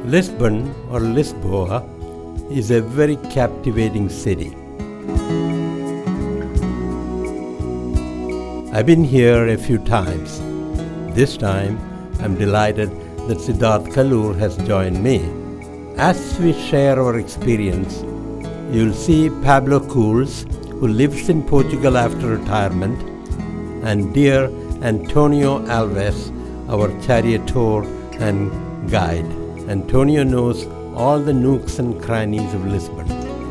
Lisbon or Lisboa is a very captivating city. I've been here a few times. This time, I'm delighted that Sidhardh Kalloor has joined me. As we share our experience, you'll see Pablo Cools, who lives in Portugal after retirement, and dear Antonio Alves, our charioteer and guide. Antonio knows all the nooks and crannies of Lisbon.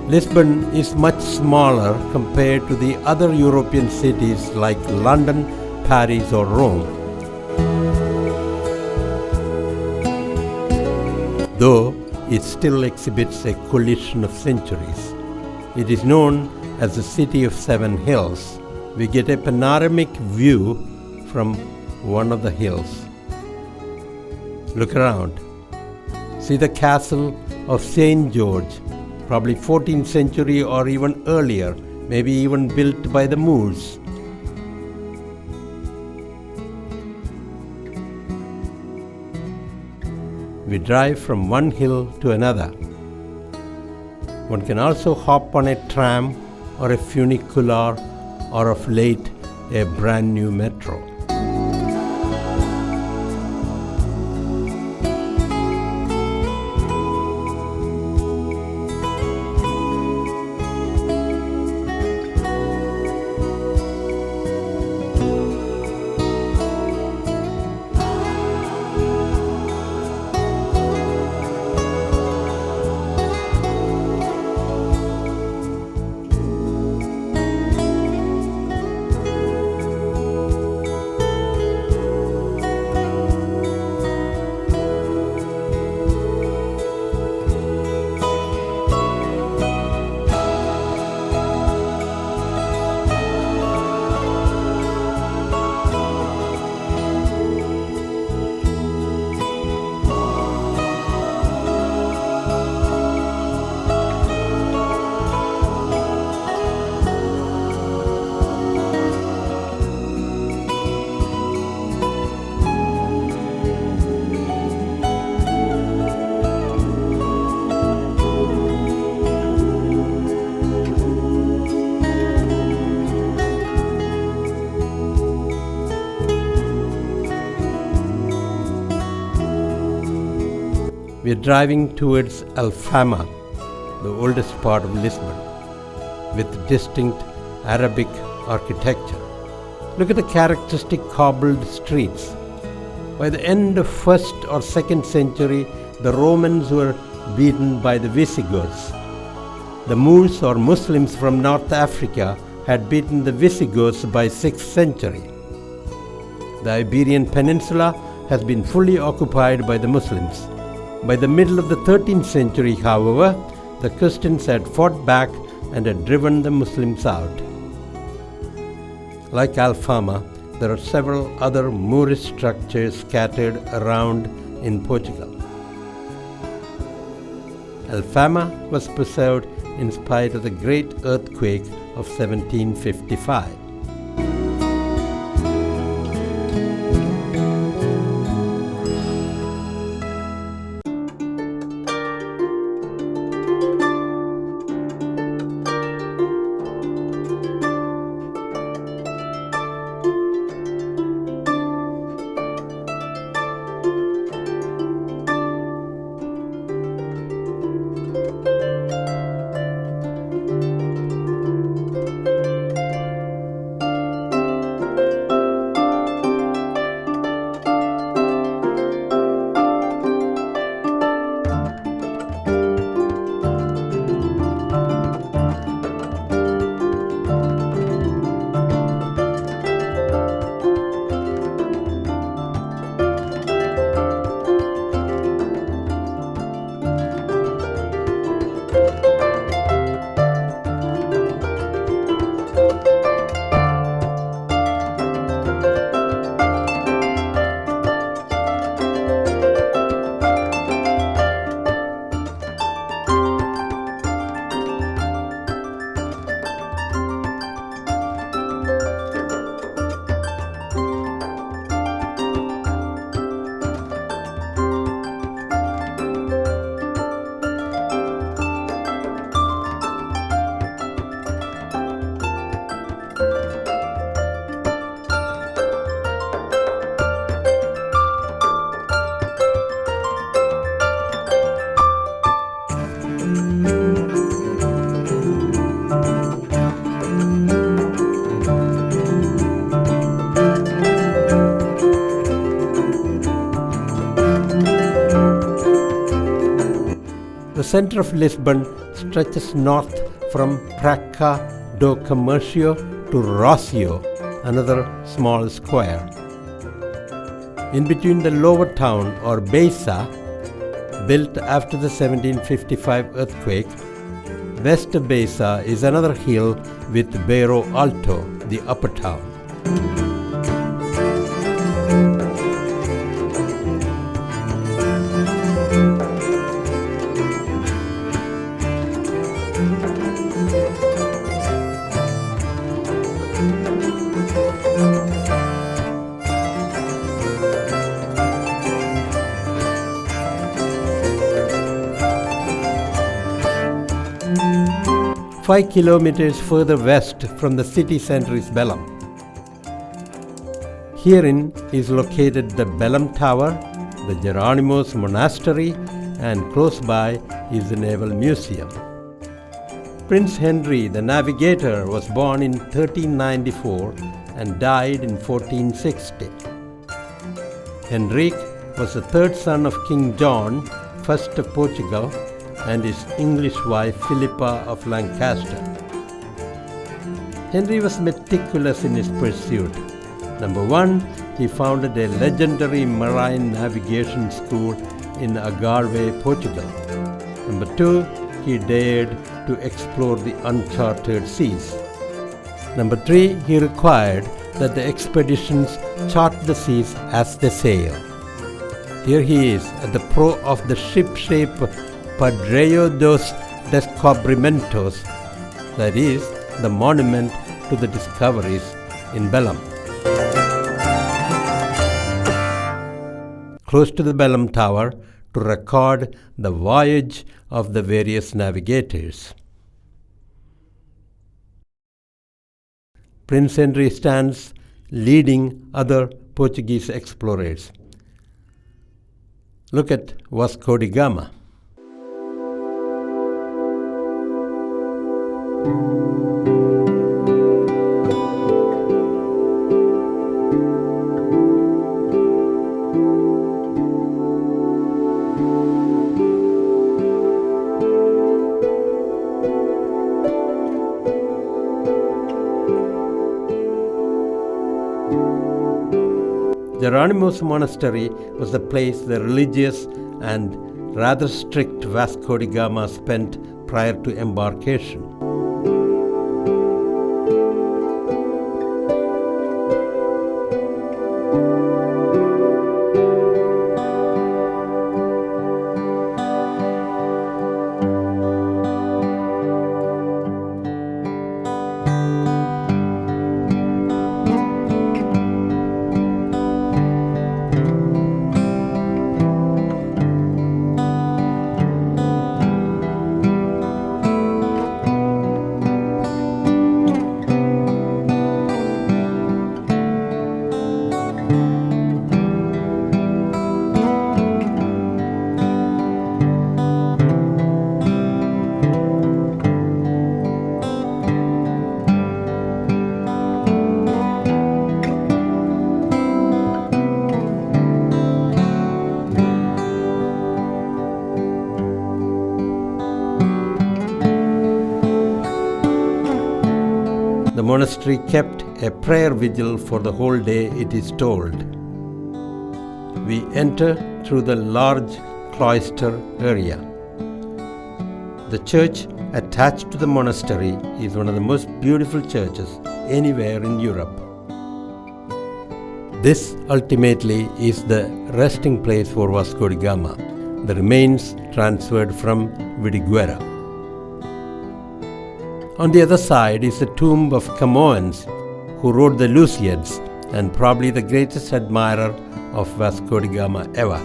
Lisbon is much smaller compared to the other European cities like London, Paris or Rome. Though it still exhibits a collision of centuries. It is known as the City of Seven Hills. We get a panoramic view from one of the hills. Look around. See the castle of St. George, probably 14th century or even earlier, maybe even built by the Moors. We drive from one hill to another. One can also hop on a tram or a funicular or of late a brand new metro. We are driving towards Alfama, the oldest part of Lisbon, with distinct Arabic architecture. Look at the characteristic cobbled streets. By the end of 1st or 2nd century, the Romans were beaten by the Visigoths. The Moors or Muslims from North Africa had beaten the Visigoths by 6th century. The Iberian Peninsula has been fully occupied by the Muslims. By the middle of the 13th century, however, the Christians had fought back and had driven the Muslims out. Like Alfama, there are several other Moorish structures scattered around in Portugal. Alfama was preserved in spite of the great earthquake of 1755. The center of Lisbon stretches north from Praça do Comércio to Rocio, another small square. In between the lower town or Baixa, built after the 1755 earthquake, west of Baixa is another hill with Bairro Alto, the upper town. 5 kilometers further west from the city center is Belem. Herein is located the Belem Tower, the Geronimos Monastery, and close by is the Naval Museum. Prince Henry the Navigator was born in 1394 and died in 1460. Henrique was the third son of King John I of Portugal and his English wife Philippa of Lancaster. Henry was meticulous in his pursuit. Number one, he founded a legendary marine navigation school in Algarve, Portugal. Number two, he dared to explore the uncharted seas. Number three, he required that the expeditions chart the seas as they sail. Here he is at the prow of the ship-shape Padreio dos Descobrimentos, that is, the monument to the discoveries in Belem. Close to the Belem Tower to record the voyage of the various navigators. Prince Henry stands leading other Portuguese explorers. Look at Vasco da Gama. Geronimos Monastery was the place the religious and rather strict Vasco da Gama spent prior to embarkation. The monastery kept a prayer vigil for the whole day, it is told. We enter through the large cloister area. The church attached to the monastery is one of the most beautiful churches anywhere in Europe. This ultimately is the resting place for Vasco da Gama, the remains transferred from Vidigueira. On the other side is the tomb of Camões, who wrote the Lusíads and probably the greatest admirer of Vasco da Gama ever.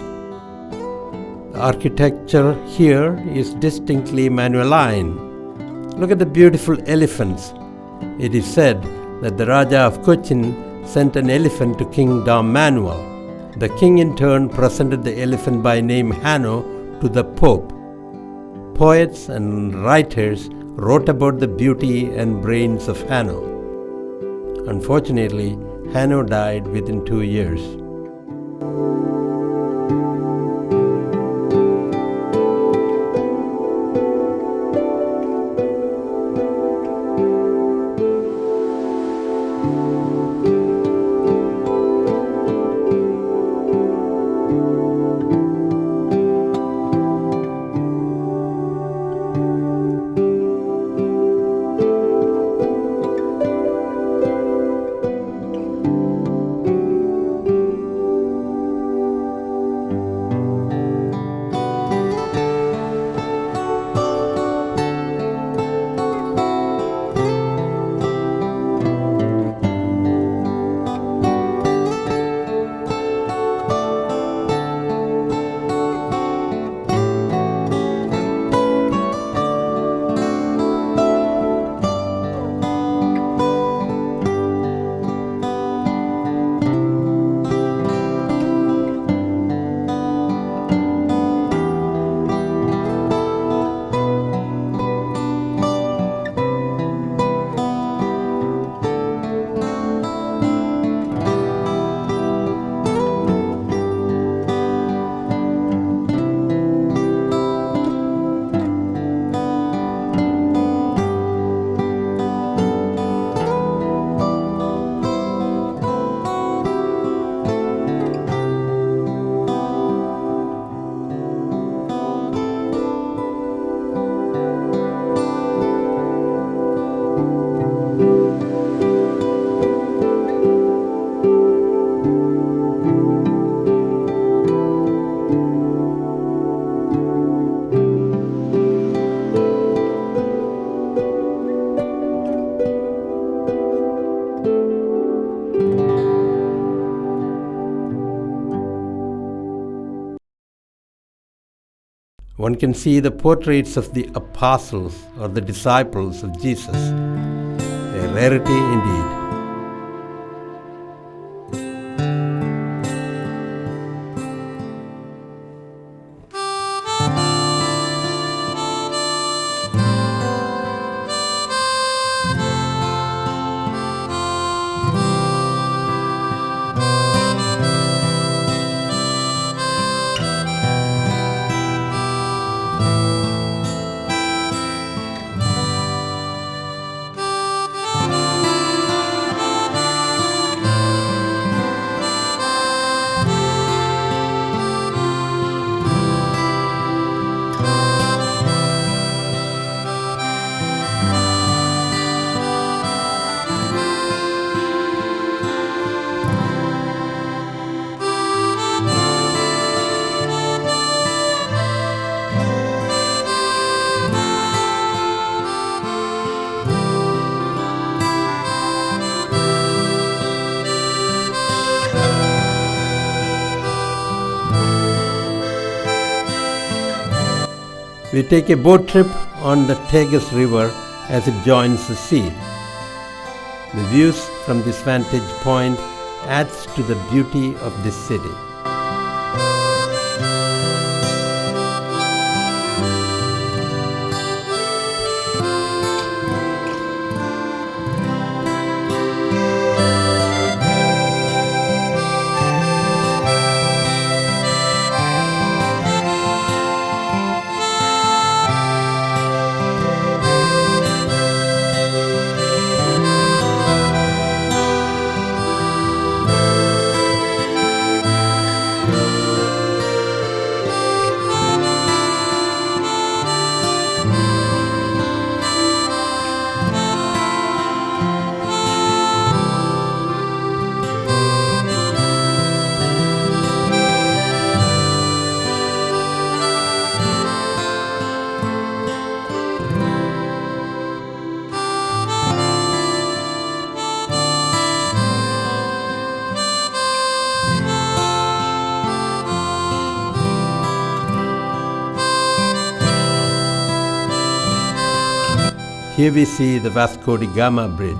The architecture here is distinctly Manueline. Look at the beautiful elephants. It is said that the Raja of Cochin sent an elephant to King Dom Manuel. The king in turn presented the elephant by name Hanno to the Pope. Poets and writers wrote about the beauty and brains of Hanno. Unfortunately, Hanno died within 2 years. one can see the portraits of the apostles or the disciples of Jesus. A rarity indeed. We take a boat trip on the Tagus River as it joins the sea. The views from this vantage point adds to the beauty of this city. Here we see the Vasco da Gama Bridge.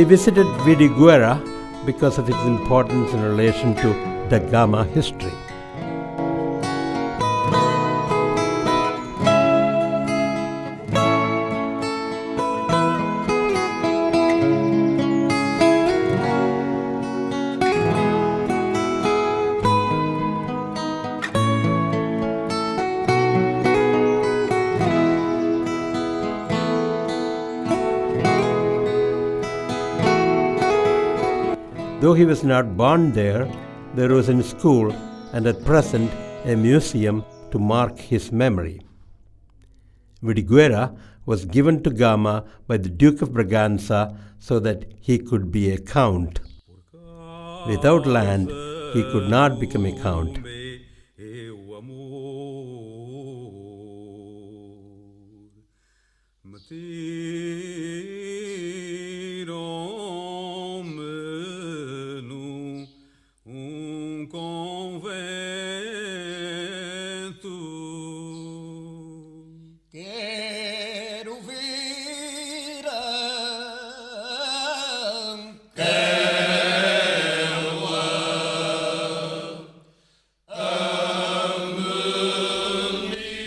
We visited Vidiguera because of its importance in relation to the Gama history. Though he was not born there, there was a school and at present a museum to mark his memory. Vidiguera was given to Gama by the Duke of Braganza so that he could be a count. Without land, he could not become a count.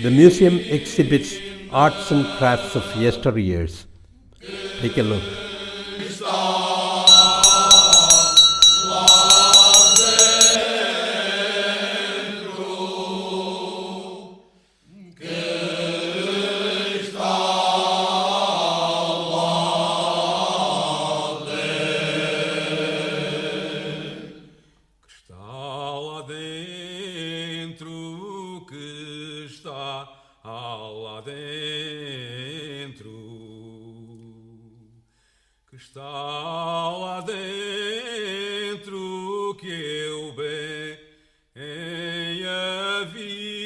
The museum exhibits arts and crafts of yesteryears. Take a look. Que está lá dentro que eu bem a vi.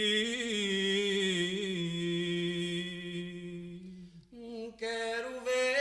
Quero ver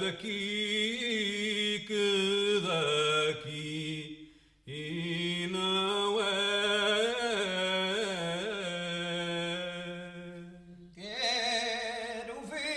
daqui, que daqui e não é. Quero ver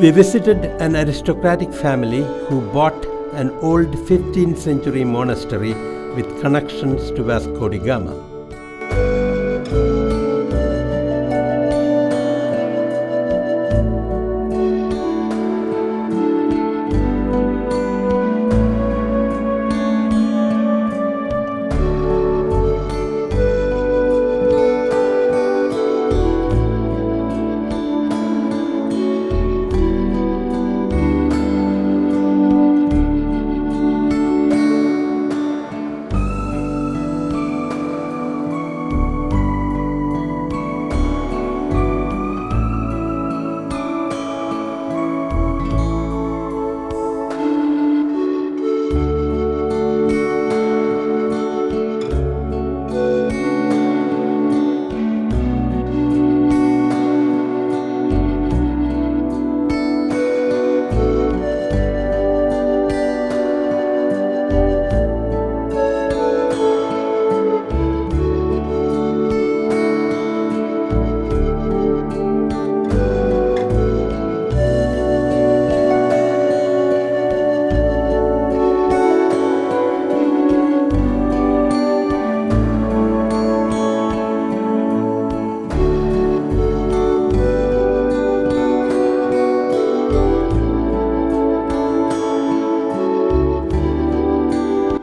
We visited an aristocratic family who bought an old 15th century monastery with connections to Vasco da Gama.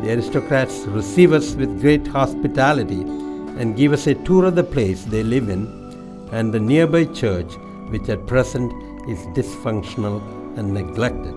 The aristocrats receive us with great hospitality and give us a tour of the place they live in and the nearby church, which at present is dysfunctional and neglected.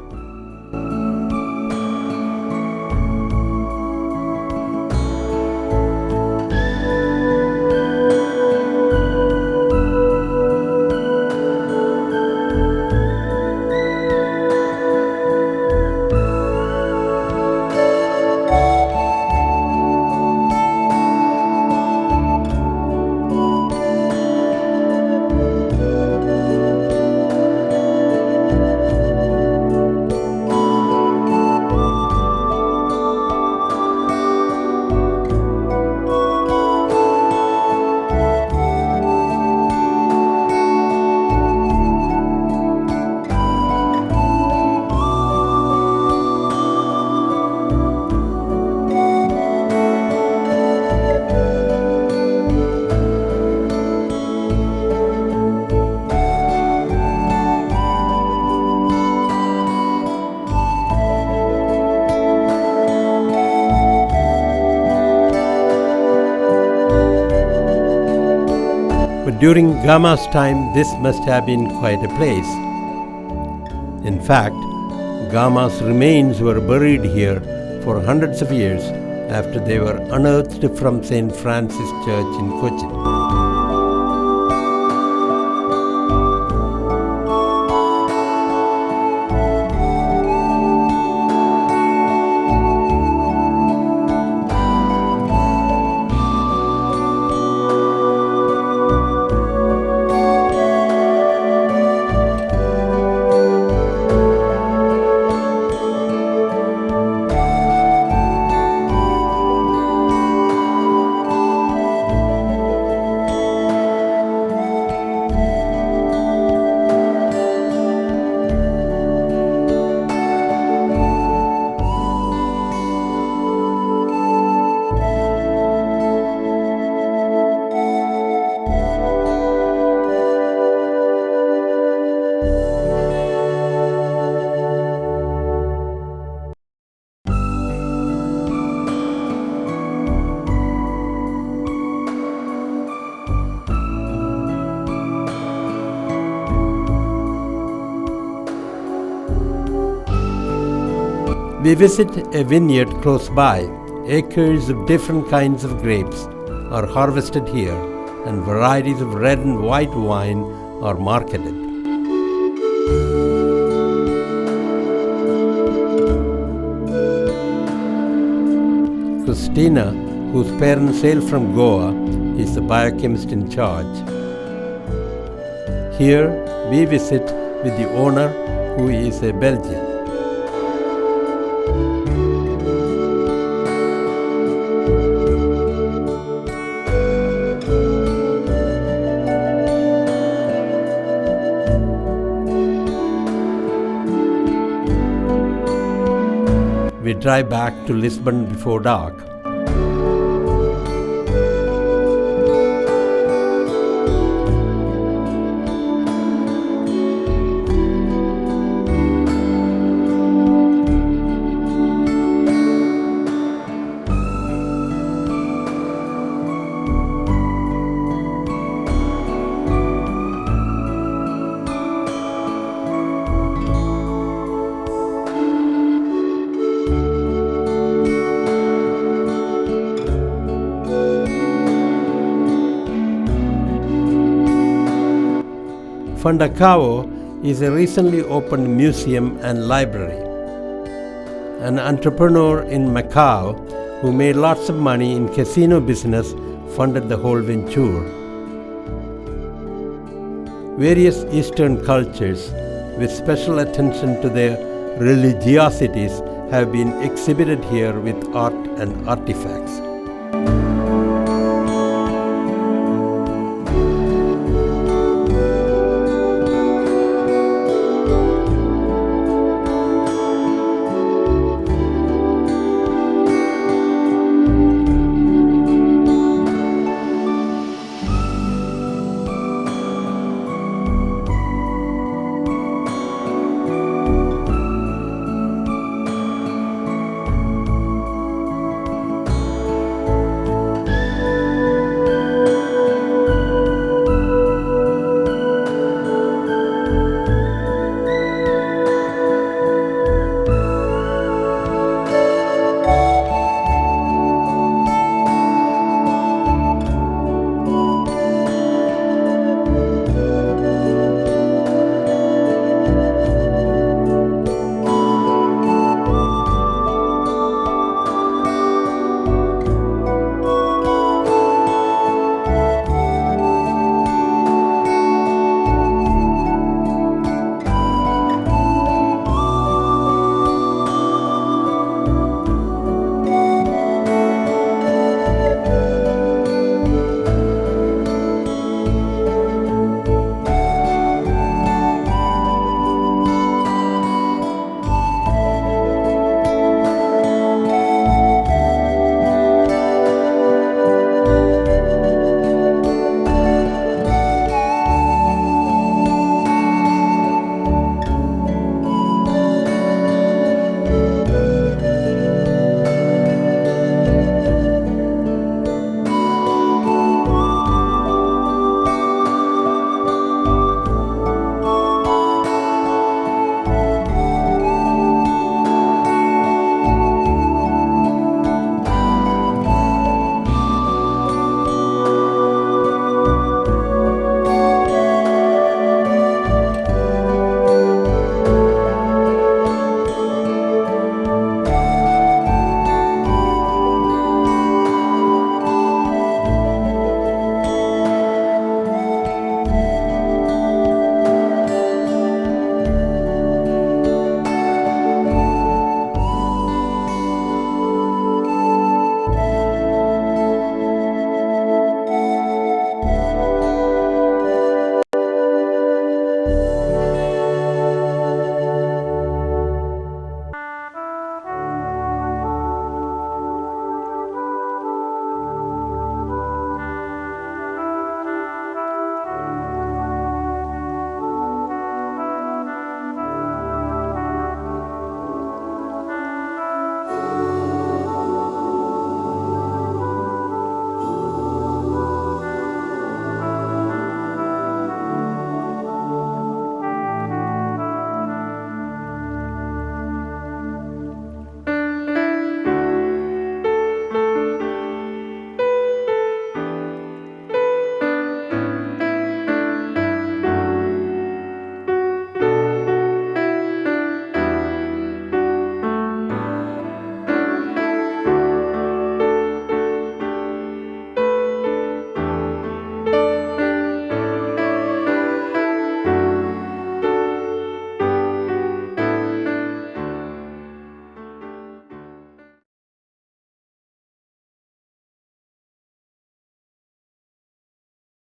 But during Gama's time, this must have been quite a place. In fact, Gama's remains were buried here for hundreds of years after they were unearthed from St. Francis Church in Kocha. We visit a vineyard close by. Acres of different kinds of grapes are harvested here, and varieties of red and white wine are marketed. Christina, whose parents hail from Goa, is the biochemist in charge. Here we visit with the owner, who is a Belgian. We drive back to Lisbon before dark. Fundacao is a recently opened museum and library. An entrepreneur in Macau who made lots of money in casino business funded the whole venture. Various Eastern cultures, with special attention to their religiosities, have been exhibited here with art and artifacts.